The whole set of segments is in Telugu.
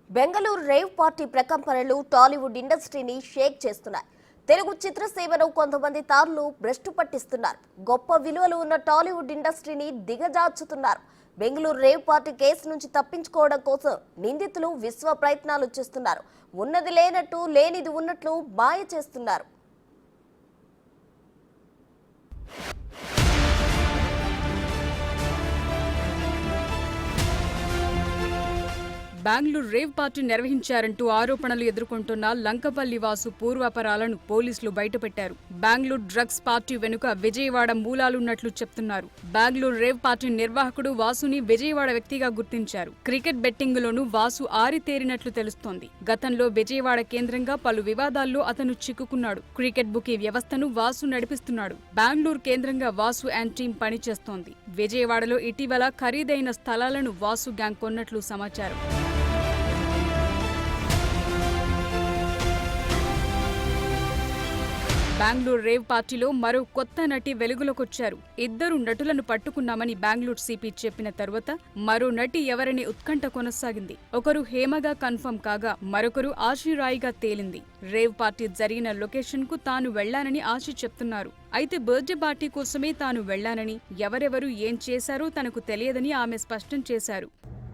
బెంగళూరు రేవ్ పార్టీ ప్రకంపనలు టాలీవుడ్ ఇండస్ట్రీని షేక్ చేస్తున్నాయి. తెలుగు చిత్రసీమను కొంతమంది తారులు భ్రష్టు పట్టిస్తున్నారు. గొప్ప విలువలు ఉన్న టాలీవుడ్ ఇండస్ట్రీని దిగజార్చుతున్నారు. బెంగళూరు రేవ్ పార్టీ కేసు నుంచి తప్పించుకోవడం కోసం నిందితులు విశ్వ ప్రయత్నాలు చేస్తున్నారు. ఉన్నది లేనట్టు లేనిది ఉన్నట్లు మాయ చేస్తున్నారు. బెంగళూరు రేవ్ పార్టీ నిర్వహించారంటూ ఆరోపణలు ఎదుర్కొంటున్న లంకపల్లి వాసు పూర్వాపరాలను పోలీసులు బయటపెట్టారు. బెంగళూరు డ్రగ్స్ పార్టీ వెనుక విజయవాడ మూలాలున్నట్లు చెప్తున్నారు. బెంగళూరు రేవ్ పార్టీ నిర్వాహకుడు వాసుని విజయవాడ వ్యక్తిగా గుర్తించారు. క్రికెట్ బెట్టింగులోనూ వాసు ఆరితేరినట్లు తెలుస్తోంది. గతంలో విజయవాడ కేంద్రంగా పలు వివాదాల్లో అతను చిక్కుకున్నాడు. క్రికెట్ బుకీ వ్యవస్థను వాసు నడిపిస్తున్నాడు. బెంగళూరు కేంద్రంగా వాసు అండ్ టీం పనిచేస్తోంది. విజయవాడలో ఇటీవల ఖరీదైన స్థలాలను వాసు గ్యాంగ్ కొన్నట్లు సమాచారం. బెంగళూరు రేవ్ పార్టీలో మరో కొత్త నటి వెలుగులోకొచ్చారు. ఇద్దరు నటులను పట్టుకున్నామని బెంగళూరు సిపి చెప్పిన తరువాత మరో నటి ఎవరనే ఉత్కంఠ కొనసాగింది. ఒకరు హేమగా కన్ఫర్మ్ కాగా మరొకరు ఆశీరాయిగా తేలింది. రేవ్ పార్టీ జరిగిన లొకేషన్ కు తాను వెళ్లానని ఆశి చెప్తున్నారు. అయితే బర్త్డే పార్టీ కోసమే తాను వెళ్లానని, ఎవరెవరు ఏం చేశారో తనకు తెలియదని ఆమె స్పష్టం చేశారు.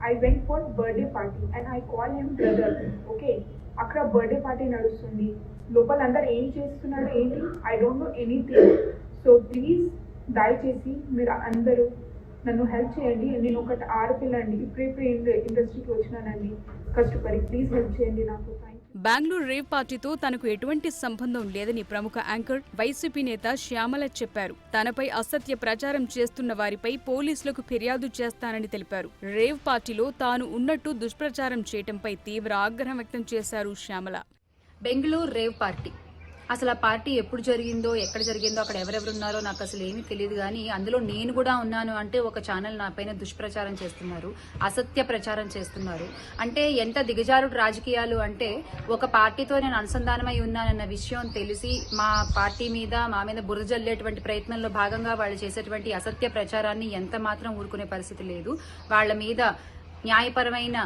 I went for birthday party and I call him brother. Okay, అక్కడ బర్త్డే పార్టీ నడుస్తుంది. లోపల అందరు ఏం చేస్తున్నారు ఏంటి I don't know anything. So please దయచేసి మీరు అందరూ నన్ను హెల్ప్ చేయండి. నేను ఒకటి ఆడపిల్ల అండి, ఇప్పుడే ఇండస్ట్రీకి వచ్చినానండి కష్టపడి. ప్లీజ్ హెల్ప్ చేయండి నాకు. బెంగళూరు రేవ్ పార్టీతో తనకు ఎటువంటి సంబంధం లేదని ప్రముఖ యాంకర్ వైసీపీ నేత శ్యామల చెప్పారు. తనపై అసత్య ప్రచారం చేస్తున్న వారిపై పోలీసులకు ఫిర్యాదు చేస్తానని తెలిపారు. రేవ్ పార్టీలో తాను ఉన్నట్టు దుష్ప్రచారం చేయటంపై తీవ్ర ఆగ్రహం వ్యక్తం చేశారు శ్యామల. బెంగళూరు రేవ్ పార్టీ అసలు ఆ పార్టీ ఎప్పుడు జరిగిందో, ఎక్కడ జరిగిందో, అక్కడ ఎవరెవరు ఉన్నారో నాకు అసలు ఏమీ తెలియదు. కానీ అందులో నేను కూడా ఉన్నాను అంటే ఒక ఛానల్ నా పైన దుష్ప్రచారం చేస్తున్నారు, అసత్య ప్రచారం చేస్తున్నారు. అంటే ఎంత దిగజారుడు రాజకీయాలు అంటే, ఒక పార్టీతో నేను అనుసంధానమై ఉన్నానన్న విషయం తెలిసి మా పార్టీ మీద, మా మీద బురద జల్లేటువంటి ప్రయత్నంలో భాగంగా వాళ్ళు చేసేటువంటి అసత్య ప్రచారాన్ని ఎంత మాత్రం ఊరుకునే పరిస్థితి లేదు. వాళ్ళ మీద న్యాయపరమైన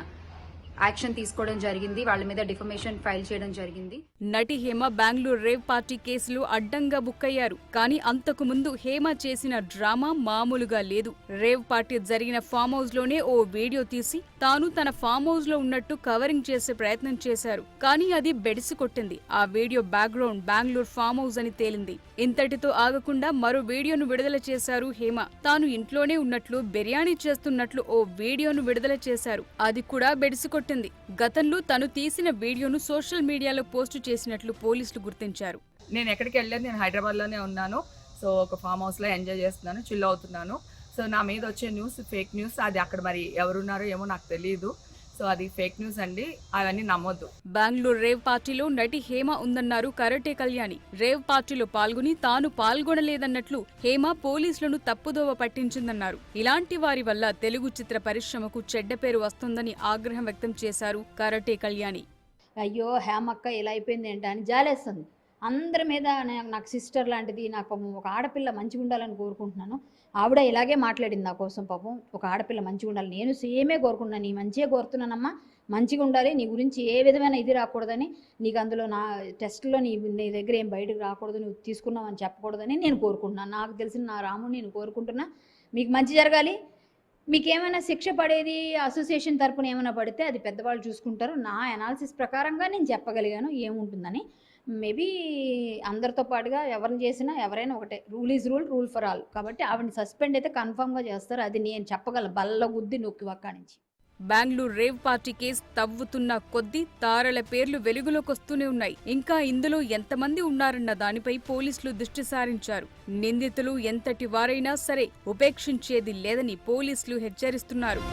యాక్షన్ తీసుకోవడం జరిగింది. వాళ్ళ మీద డిఫమేషన్ ఫైల్ చేయడం జరిగింది. నటి హేమ బెంగళూరు రేవ్ పార్టీ కేసులో అడ్డంగా బుక్ అయ్యారు. కానీ అంతకు ముందు హేమ చేసిన డ్రామా మామూలుగా లేదు. రేవ్ పార్టీ జరిగిన ఫామ్ హౌస్ లోనే ఓ వీడియో తీసి తాను తన ఫామ్ హౌస్ లో ఉన్నట్టు కవరింగ్ చేసే ప్రయత్నం చేశారు. కానీ అది బెడిసి కొట్టింది. ఆ video background Bengaluru farm house అని తేలింది. ఇంతటితో ఆగకుండా మరో వీడియోను విడుదల చేశారు హేమ. తాను ఇంట్లోనే ఉన్నట్లు, బిర్యానీ చేస్తున్నట్లు ఓ వీడియోను విడుదల చేశారు. అది కూడా బెడిసి కొట్టింది. గతంలో తను తీసిన వీడియోను సోషల్ మీడియాలో పోస్టు చేసినట్లు పోలీసులు గుర్తించారు. నేను ఎక్కడికి వెళ్ళలేదు, నేను హైదరాబాద్ లోనే ఉన్నాను. సో ఒక ఫామ్ హౌస్ లో ఎంజాయ్ చేస్తున్నాను, చిల్ అవుతున్నాను. సో నా మీద వచ్చే న్యూస్ ఫేక్ న్యూస్. అది అక్కడ మరి ఎవరున్నారో ఏమో నాకు తెలియదు. సో అది ఫేక్ న్యూస్ అండి, అవన్నీ నమ్మొద్దు. బెంగళూరు రేవ్ పార్టీలో నటి హేమ ఉందన్నారు కరటే కళ్యాణి. రేవ్ పార్టీలో పాల్గొని తాను పాల్గొనలేదన్నట్లు హేమ పోలీసులను తప్పుదోవ పట్టించిందన్నారు. ఇలాంటి వారి వల్ల తెలుగు చిత్ర పరిశ్రమకు చెడ్డ పేరు వస్తుందని ఆగ్రహం వ్యక్తం చేశారు కరటే కళ్యాణి. అయ్యో హేమక్క ఇలా అయిపోయింది ఏంటి అని జాలేస్తుంది. అందరి మీద నాకు సిస్టర్ లాంటిది, నాకు ఒక ఆడపిల్ల మంచిగా ఉండాలని కోరుకుంటున్నాను. ఆవిడ ఇలాగే మాట్లాడింది నా కోసం. పాపం ఒక ఆడపిల్ల మంచిగా ఉండాలి, నేను సేమే కోరుకుంటున్నాను, నీ మంచిగా కోరుతున్నానమ్మా, మంచిగా ఉండాలి, నీ గురించి ఏ విధమైన ఇది రాకూడదని, నీకు అందులో నా టెస్ట్లో నీ దగ్గర ఏం బయటకు రాకూడదు, నువ్వు తీసుకున్నావని చెప్పకూడదని నేను కోరుకుంటున్నాను. నాకు తెలిసిన నా రాముని నేను కోరుకుంటున్నా, మీకు మంచి జరగాలి. మీకు ఏమైనా శిక్ష పడేది అసోసియేషన్ తరపున ఏమైనా పడితే అది పెద్దవాళ్ళు చూసుకుంటారు. నా అనాలిసిస్ ప్రకారంగా నేను చెప్పగలిగాను ఏముంటుందని. మేబీ అందరితో పాటుగా ఎవరిని చేసినా ఎవరైనా ఒకటే, rule is rule, rule for all. కాబట్టి ఆవిడని సస్పెండ్ అయితే కన్ఫర్మ్గా చేస్తారు, అది నేను చెప్పగలను బల్ల గుద్ది నొక్కి ఒక్క నుంచి. బెంగళూరు రేవ్ పార్టీ కేసు తవ్వుతున్న కొద్దీ తారల పేర్లు వెలుగులోకొస్తూనే ఉన్నాయి. ఇంకా ఇందులో ఎంతమంది ఉన్నారన్న దానిపై పోలీసులు దృష్టి సారించారు. నిందితులు ఎంతటి వారైనా సరే ఉపేక్షించేది లేదని పోలీసులు హెచ్చరిస్తున్నారు.